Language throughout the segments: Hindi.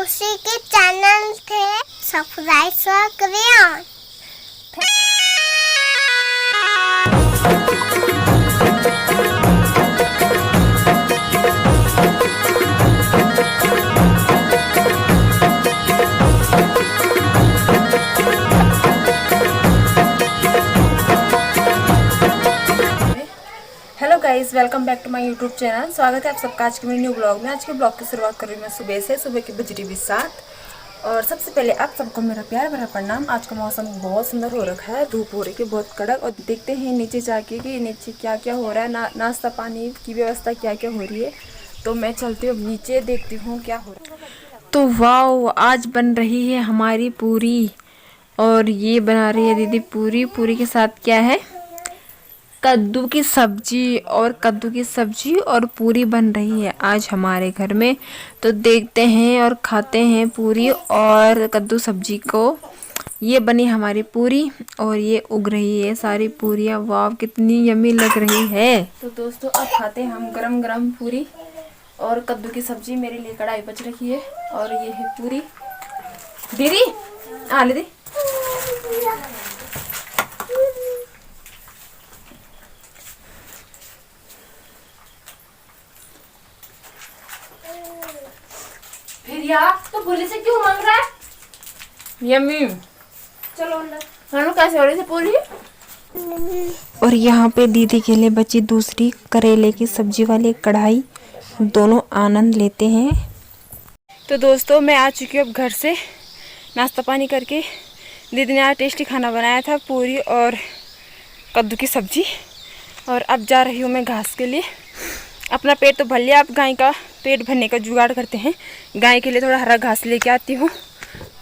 उसी के चैनल थे सब्सक्राइब करें। Hello guys, welcome back to my YouTube channel. स्वागत है आप सबका आज के मेरे न्यू ब्लॉग में। आज के ब्लॉग की शुरुआत कर रही हूँ मैं सुबह से। सुबह की बज रही 7 और सबसे पहले आप सबको मेरा प्यार भरा प्रणाम। आज का मौसम बहुत सुंदर हो रखा है, धूप हो रही है बहुत कड़क। और देखते हैं नीचे जाके कि नीचे क्या क्या हो रहा है, नाश्ता पानी की व्यवस्था क्या क्या हो रही है। तो मैं चलती हूँ नीचे, देखती हूँ क्या हो रहा है। तो वाह, आज बन रही है हमारी पूरी और ये बना रही है दीदी पूरी। पूरी के साथ क्या है, कद्दू की सब्जी। और कद्दू की सब्जी और पूरी बन रही है आज हमारे घर में। तो देखते हैं और खाते हैं पूरी और कद्दू सब्जी को। ये बनी हमारी पूरी और ये उग रही है सारी पूरियाँ। वाह, कितनी यम्मी लग रही है। तो दोस्तों अब खाते हैं हम गरम गरम पूरी और कद्दू की सब्जी। मेरे लिए कढ़ाई बच रखी है और ये है पूरी। दीदी आ ले दी। फिर यार तो पूरी से क्यों मांग रहा है? यम्मी, चलो अंदर। खानो कैसे हो रही थी पूरी? और यहाँ पे दीदी के लिए बची दूसरी करेले की सब्जी वाली कढ़ाई। दोनों आनंद लेते हैं। तो दोस्तों मैं आ चुकी हूँ अब घर से नाश्ता पानी करके। दीदी ने आज टेस्टी खाना बनाया था, पूरी और कद्दू की सब्जी। और अब जा रही हूँ मैं घास के लिए। अपना पेट तो भर लिया, अब गाय का पेट भरने का जुगाड़ करते हैं। गाय के लिए थोड़ा हरा घास लेके आती हूँ।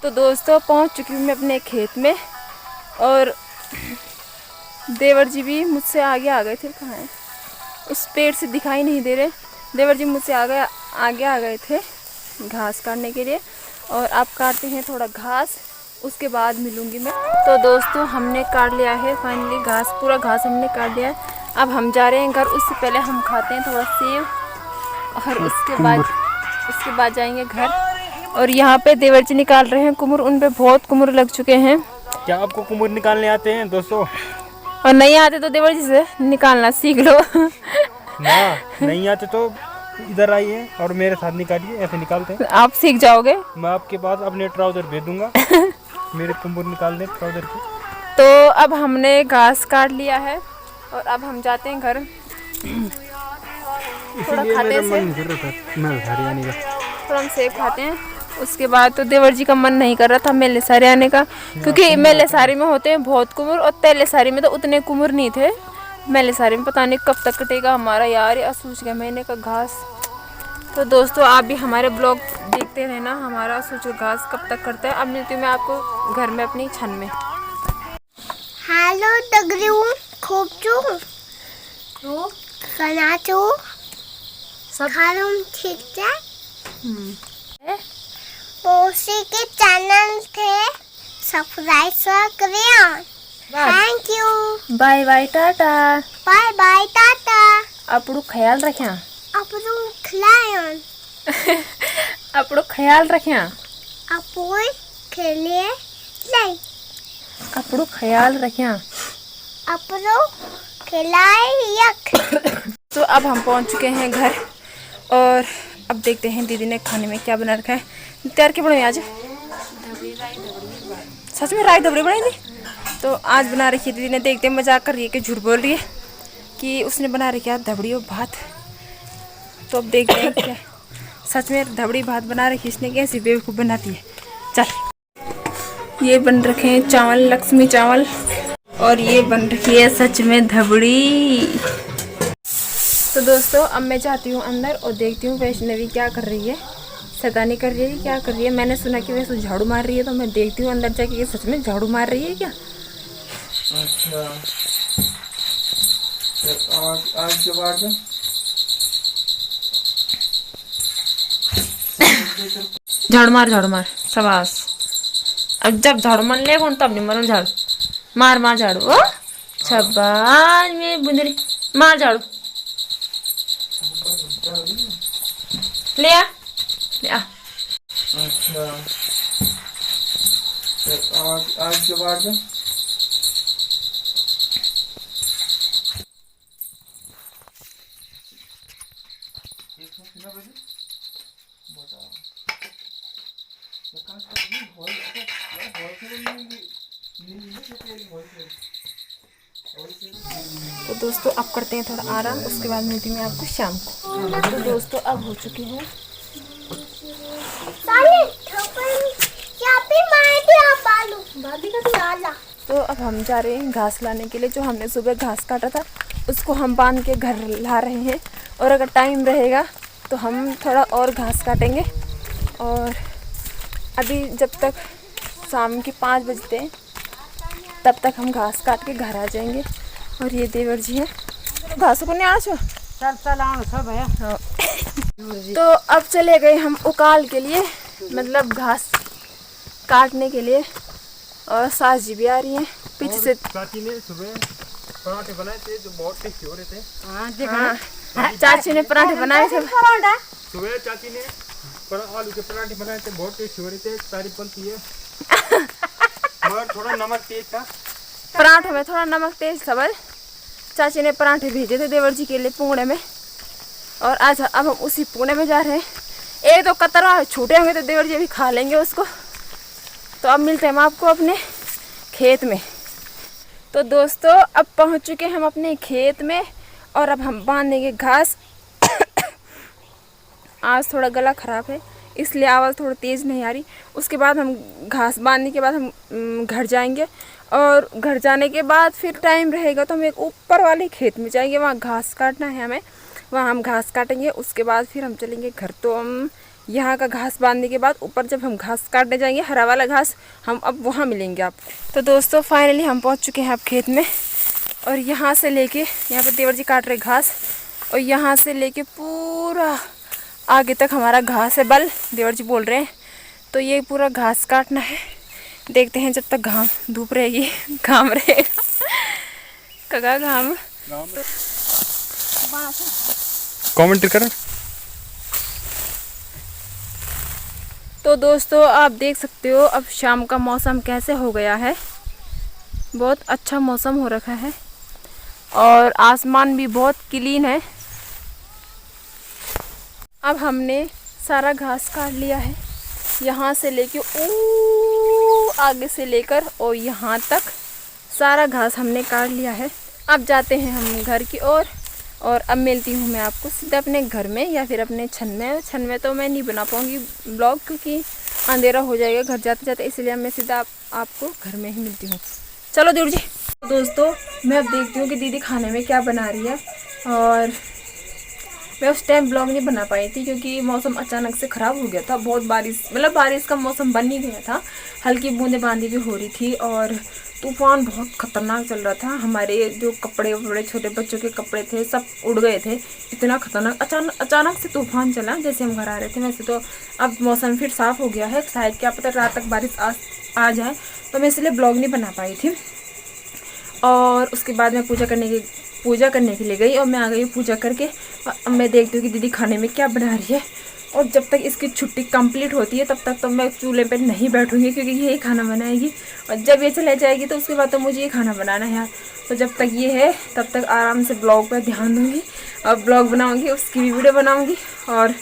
तो दोस्तों पहुँच चुकी हूँ मैं अपने खेत में और देवर जी भी मुझसे आगे आ गए थे। कहाँ हैं? उस पेड़ से दिखाई नहीं दे रहे। देवर जी मुझसे आगे आ गए थे घास काटने के लिए। और अब काटते हैं थोड़ा घास, उसके बाद मिलूँगी मैं। तो दोस्तों हमने काट लिया है फाइनली घास, पूरा घास हमने काट लिया है। अब हम जा रहे हैं घर। उससे पहले हम खाते हैं थोड़ा सेव और उसके बाद जाएंगे घर। और यहाँ पे देवर जी निकाल रहे हैं कुमुर। उन पे बहुत कुमुर लग चुके हैं। क्या आपको कुमुर निकालने आते हैं दोस्तों? और नहीं आते तो देवर जी से निकालना सीख लो। ना नहीं आते तो इधर आइए और मेरे साथ निकालिए, ऐसे निकालते हैं। आप सीख जाओगे। मैं आपके पास अपने ट्राउजर भेज दूंगा। मेरे कुमुर निकाल दें ट्राउजर के। तो अब हमने घास काट लिया है और अब हम जाते हैं घर। थोड़ा खाते हैं थोड़ा हम सेब खाते हैं। उसके बाद तो देवर जी का मन नहीं कर रहा था मेले सारे आने का, क्योंकि मेले सारी में होते हैं बहुत कुमुर और तेले सारी में तो उतने कुमुर नहीं थे। मेले सारी में पता नहीं कब तक कटेगा हमारा यार असूच के महीने का घास। तो दोस्तों आप भी हमारे ब्लॉग देखते रहना, हमारा असूच घास कब तक करता है। अब मिलती हूँ मैं आपको घर में अपनी छन में। हेलो डगरू खूब चू खाना चू सब खालूम ठीक है। उसी के चैनल थे सब्सक्राइब करें। Thank you. Bye bye tata. Bye bye tata. अपड़ो ख्याल रखिया। अपनों खिलायन। अपड़ो ख्याल रखिया। अपोई खेले नहीं। अपड़ो ख्याल रखिया। अपनों खिलाए यक। तो अब हम पहुंच चुके हैं घर और अब देखते हैं दीदी ने खाने में क्या बना रखा है। तैयार के बनाई आज? सच में राई धबड़ी बनाई थी। तो आज बना रखी है दीदी ने। देखते हैं मजाक कर रही है कि झूठ बोल रही है कि उसने बना रखी है धबड़ी और भात। तो अब देखते हैं क्या सच में धबड़ी भात बना रखी इसने, कैसी बेवकूफ़ बनाती है। चल, ये बन रखे हैं चावल, लक्ष्मी चावल, और ये बन रखी है सच में धबड़ी। तो दोस्तों अब मैं जाती हूँ अंदर और देखती हूँ वैष्णवी क्या कर रही है, शैतानी कर रही है, क्या कर रही है। मैंने सुना कि वैसे झाड़ू मार रही है, तो मैं देखती हूँ अंदर जाके कि सच में झाड़ू मार रही है क्या। अच्छा, आज के बाद झाड़ू मार शाबाश। अब जब झाड़ू मार ले कौन तब नहीं मारो झाड़ू। मार झाड़ू। ओ शाबाश में बुंदरी, मार झाड़ू। ले आ अच्छा, तो आज के बाद तो दोस्तों अब करते हैं थोड़ा आराम, उसके बाद मिलती हूँ आपको शाम को। तो दोस्तों अब हो चुकी है तो अब हम जा रहे हैं घास लाने के लिए। जो हमने सुबह घास काटा था उसको हम बांध के घर ला रहे हैं, और अगर टाइम रहेगा तो हम थोड़ा और घास काटेंगे। और अभी जब तक शाम के 5 बजते हैं तब तक हम घास काट के घर आ जाएंगे। और ये देवर जी हैं, घासों को नहीं आ छो सब है। हाँ। तो अब चले गए हम उकाल के लिए, मतलब घास काटने के लिए। और सास जी भी आ रही हैं पीछे से। चाची ने सुबह पराठे बनाए थे जो बहुत टेस्टी हो रहे थे। हाँ, चाची ने पराठे बनाए थे सुबह। चाची ने आलू के पराठे बनाए थे, बहुत टेस्टी हो रहे थे, तारीफ बनती है। मगर थोड़ा नमक तेज था पराठों में, थोड़ा नमक तेज था बस। चाची ने पराठे भेजे थे देवर जी के लिए पुणे में, और आज अब हम उसी पुणे में जा रहे हैं। एक तो कतरा छूटे होंगे तो देवर जी भी खा लेंगे उसको। तो अब मिलते हैं हम आपको अपने खेत में। तो दोस्तों अब पहुंच चुके हैं हम अपने खेत में, और अब हम बांधेंगे घास। आज थोड़ा गला ख़राब है इसलिए आवाज़ थोड़ा तेज़ नहीं आ रही। उसके बाद हम घास बांधने के बाद हम घर जाएंगे, और घर जाने के बाद फिर टाइम रहेगा तो हम एक ऊपर वाले खेत में जाएंगे, वहाँ घास काटना है हमें, वहाँ हम घास काटेंगे। उसके बाद फिर हम चलेंगे घर। तो हम यहाँ का घास बांधने के बाद ऊपर जब हम घास काटने जाएंगे, हरा वाला घास, हम अब वहाँ मिलेंगे आप। तो दोस्तों फाइनली हम पहुँच चुके हैं अब खेत में, और यहाँ से लेके यहाँ पे देवर जी काट रहे घास, और यहाँ से लेके पूरा आगे तक हमारा घास है बल, देवर जी बोल रहे हैं। तो ये पूरा घास काटना है। देखते हैं जब तक धूप रहेगी, घाम रहेगा कगा घाम। कमेंट कर। तो दोस्तों आप देख सकते हो अब शाम का मौसम कैसे हो गया है। बहुत अच्छा मौसम हो रखा है, और आसमान भी बहुत क्लीन है। अब हमने सारा घास काट लिया है, यहाँ से लेके आगे से लेकर और यहाँ तक सारा घास हमने काट लिया है। अब जाते हैं हम घर की ओर, और अब मिलती हूँ मैं आपको सीधा अपने घर में या फिर अपने छन में। छन में तो मैं नहीं बना पाऊँगी ब्लॉग क्योंकि अंधेरा हो जाएगा घर जाते जाते, इसलिए मैं सीधा आपको घर में ही मिलती हूँ। चलो देवर जी। दोस्तों मैं अब देखती हूँ कि दीदी खाने में क्या बना रही है, और मैं उस टाइम ब्लॉग नहीं बना पाई थी क्योंकि मौसम अचानक से ख़राब हो गया था। बहुत बारिश, मतलब बारिश का मौसम बन ही गया था, हल्की बूंदेबांदी भी हो रही थी, और तूफान बहुत ख़तरनाक चल रहा था। हमारे जो कपड़े वपड़े, छोटे बच्चों के कपड़े थे, सब उड़ गए थे। इतना ख़तरनाक अचानक से तूफान चला जैसे हम घर आ रहे थे। वैसे तो अब मौसम फिर साफ़ हो गया है, शायद क्या पता रात तक बारिश आ जाए, तो मैं इसलिए ब्लॉग नहीं बना पाई थी। और उसके बाद मैं पूजा करने के लिए गई, और मैं आ गई पूजा करके। अब मैं देखती हूँ कि दीदी खाने में क्या बना रही है, और जब तक इसकी छुट्टी कंप्लीट होती है तब तक तो मैं चूल्हे पे नहीं बैठूंगी क्योंकि यही खाना बनाएगी, और जब ये चले जाएगी तो उसके बाद तो मुझे ये खाना बनाना है यार। तो जब तक ये है तब तक आराम से ब्लॉग पर ध्यान दूँगी, और ब्लॉग बनाऊँगी, उसकी भी वीडियो बनाऊँगी, और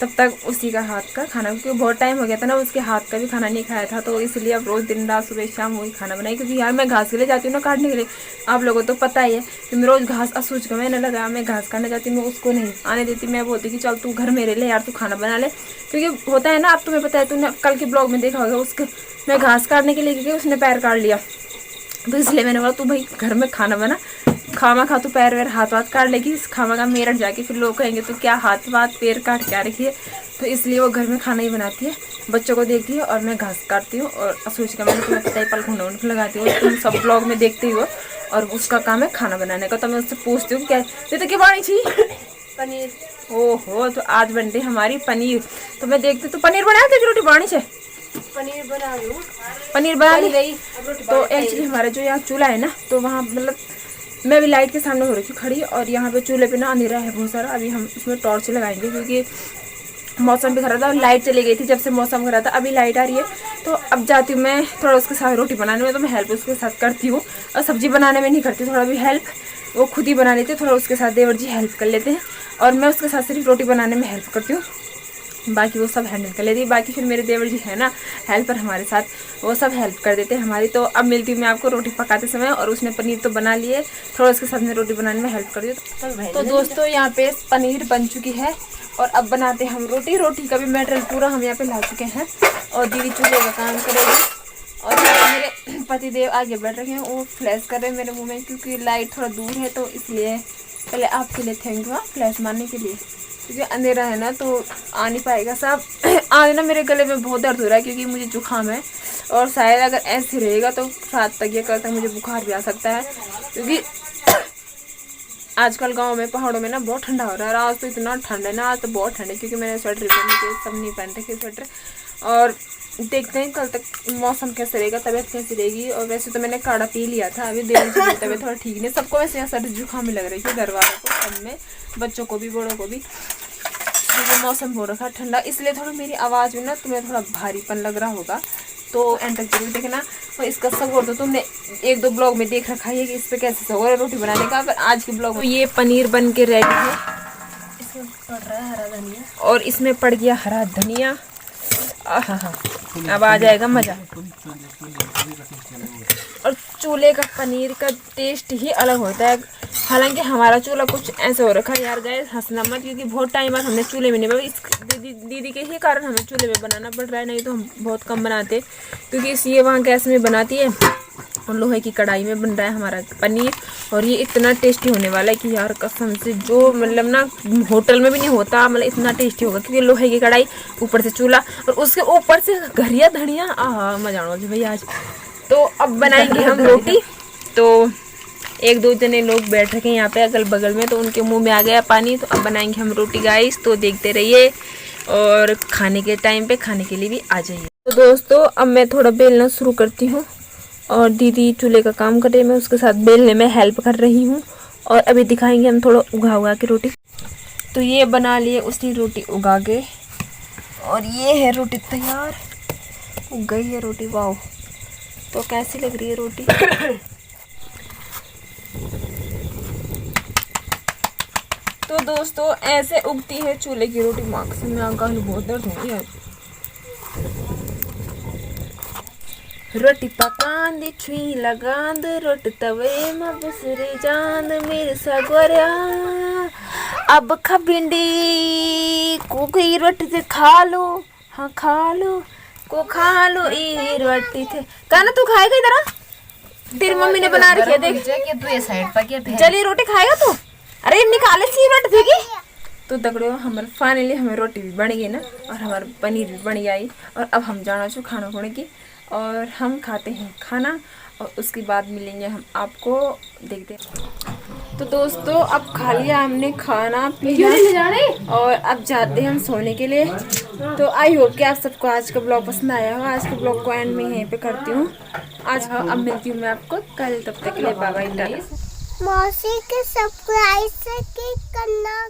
तब तक उसी का हाथ का खाना, क्योंकि बहुत टाइम हो गया था ना उसके हाथ का भी खाना नहीं खाया था, तो इसलिए अब रोज़ दिन रात सुबह शाम वही खाना बनाई। क्योंकि यार मैं घास के लिए जाती हूँ ना काटने के लिए, आप लोगों को तो पता ही है कि मैं रोज़ घास असूझ का मैंने लगा, मैं घास काटने जाती हूँ, मैं उसको नहीं आने देती। मैं बोलती कि चल तू घर मेरे ले यार, तू खाना बना ले, क्योंकि होता है ना, अब तुम्हें पता है, तूने कल के ब्लॉग में देखा होगा, उसके मैं घास काटने के लिए गई, उसने पैर काट लिया, तो इसलिए मैंने बोला तू भाई घर में खाना बना, खामा खा तू पैर वैर हाथ वाथ काट लेगी, इस खामा का मेरठ जाके फिर लोग कहेंगे तो क्या हाथ वाथ पैर काट क्या रखी है। तो इसलिए वो घर में खाना ही बनाती है, बच्चों को देखती है, और मैं घास काटती हूँ। और असूच का मैंने तुम्हें पता ही पल घूंढ घूंढ लगाती हूँ, तुम सब ब्लॉग में देखते ही हो, और उसका काम है खाना बनाने का। तो मैं उससे पूछती हूँ क्या ये तो क्या बनी थी पनीर, ओहो तो आज बनते हमारी पनीर। तो मैं देखती तो पनीर बनाया था कि रोटी बनानी है, पनीर बना ली। तो एक्चुअली हमारा जो यहाँ चूल्हा है ना, तो वहाँ मतलब मैं भी लाइट के सामने हो रही थी खड़ी, और यहाँ पे चूल्हे पे ना अंधेरा है बहुत सारा। अभी हम उसमें टॉर्च लगाएंगे क्योंकि मौसम भी खराब था, लाइट चली गई थी जब से मौसम खराब था। अभी लाइट आ रही है तो अब जाती हूँ मैं थोड़ा उसके साथ रोटी बनाने में, तो मैं हेल्प उसके साथ करती हूँ। और सब्जी बनाने में नहीं करती, थोड़ा भी हेल्प वो खुद ही बना लेते, थोड़ा उसके साथ देवर जी हेल्प कर लेते हैं और मैं उसके साथ सिर्फ रोटी बनाने में हेल्प करती हूँ, बाकी वो सब हैंडल कर लेती है। बाकी फिर मेरे देवर जी है ना हेल्पर हमारे साथ, वो सब हेल्प कर देते हैं हमारी। तो अब मिलती हूँ मैं आपको रोटी पकाते समय, और उसने पनीर तो बना लिए, थोड़ा उसके साथ में रोटी बनाने में हेल्प कर दी। तो दोस्तों यहाँ पे पनीर बन चुकी है और अब बनाते हैं हम रोटी। रोटी का भी मटेरियल पूरा हम यहाँ पे ला चुके हैं और दीदी चूल्हे का काम करेगी। और मेरे पतिदेव आगे बैठ रखे हैं, वो फ्लैश कर रहे हैं मेरे मुँह में, क्योंकि लाइट थोड़ा दूर है तो इसलिए पहले आपके लिए थैंक यू फ्लैश मारने के लिए, क्योंकि अंधेरा है ना तो आ नहीं पाएगा सब। आज ना मेरे गले में बहुत दर्द हो रहा है क्योंकि मुझे जुकाम है, और शायद अगर ऐसे रहेगा तो रात तक या कल तक मुझे बुखार भी आ सकता है, क्योंकि आजकल गांव में पहाड़ों में ना बहुत ठंडा हो रहा है। आज तो इतना ठंड है ना, आज तो बहुत ठंड है, क्योंकि मैंने स्वेटर पहने थे, सब नहीं पहन रखे स्वेटर। और देखते हैं कल तक मौसम कैसे रहेगा, तबीयत कैसी रहेगी। और वैसे तो मैंने काढ़ा पी लिया था, अभी देर से तबीयत थोड़ा ठीक नहीं, सबको वैसे यहाँ सर्दी जुकाम में लग रही थी, घर वालों को, सब में, बच्चों को भी, बड़ों को भी, क्योंकि मौसम हो रखा ठंडा, इसलिए थोड़ा मेरी आवाज़ में ना तुम्हें थोड़ा भारीपन लग रहा होगा, तो एंड तक जरूर देखना। और इसका सगोर तो तुमने 1-2 ब्लॉग में देख रखा है कि इस पर कैसे सगोर है रोटी बनाने का, पर आज के ब्लॉग में ये पनीर बन के रेडी है। इसमें पड़ रहा है हरा धनिया, और इसमें पड़ गया हरा धनिया। हाँ, अब आ जाएगा मज़ा। और चूल्हे का पनीर का टेस्ट ही अलग होता है। हालांकि हमारा चूल्हा कुछ ऐसे हो रखा है यार गाइस, हंसना मत, क्योंकि बहुत टाइम बाद हमने चूल्हे में नहीं बनाया। इस दीदी के ही कारण हमें चूल्हे में बनाना पड़ रहा है, नहीं तो हम बहुत कम बनाते, क्योंकि इसलिए वहाँ गैस में बनाती है और लोहे की कढ़ाई में बन रहा है हमारा पनीर। और ये इतना टेस्टी होने वाला है कि यार कसम से, जो मतलब ना होटल में भी नहीं होता, मतलब इतना टेस्टी होगा, क्योंकि लोहे की कढ़ाई, ऊपर से चूल्हा, और उसके ऊपर से घरिया धनिया, मजा आना भाई आज। तो अब बनाएंगे हम रोटी। तो 1-2 जने लोग बैठ रखे हैं यहाँ पे अगल बगल में, तो उनके मुंह में आ गया पानी। तो अब बनाएंगे हम रोटी गाइस, तो देखते रहिए, और खाने के टाइम पे खाने के लिए भी आ जाइए। तो दोस्तों अब मैं थोड़ा बेलना शुरू करती हूँ, और दीदी चूल्हे का काम कर रही है, मैं उसके साथ बेलने में हेल्प कर रही हूँ। और अभी दिखाएंगे हम थोड़ा उगा के रोटी। तो ये बना लिए उसने रोटी उगा के, और ये है रोटी तैयार, उग गई है रोटी। वाह, तो कैसी लग रही है रोटी? तो दोस्तों ऐसे उगती है चूल्हे की रोटी। मार्क्स में आंखों में बहुत दर्द हो गया। रोटी पकान दी छुई लगांद, रोटी तवे में बसरे जांद, मेरे सगोरिया अब खा भिंडी को गई रोटी से खा लो, हाँ खा लो को खा लो ई रोटी थे। कहना तू खाएगा इधर? तेरी मम्मी ने बना रखी है, देख तू ये साइड पर क्या चलिए रोटी खाएगा तू? अरे निकाले सी रोटी देगी। तो दगड़ो हमारे फाइनली हमें रोटी भी बन गई ना, और हमारा पनीर भी बन गई। और अब हम जाना चाहिए खाना खाने की, और हम खाते हैं खाना, और उसके बाद मिलेंगे हम आपको, देखते हैं। तो दोस्तों अब खा लिया हमने खाना पीना, और अब जाते हैं हम सोने के लिए। तो आई होप कि आप सबको आज का ब्लॉग पसंद आया हो। आज के ब्लॉग को एंड में यहीं पे करती हूँ आज। अब मिलती हूँ मैं आपको कल, तब तक के लिए बाय बाय, टाटा। मौसी के सब्सक्राइब करना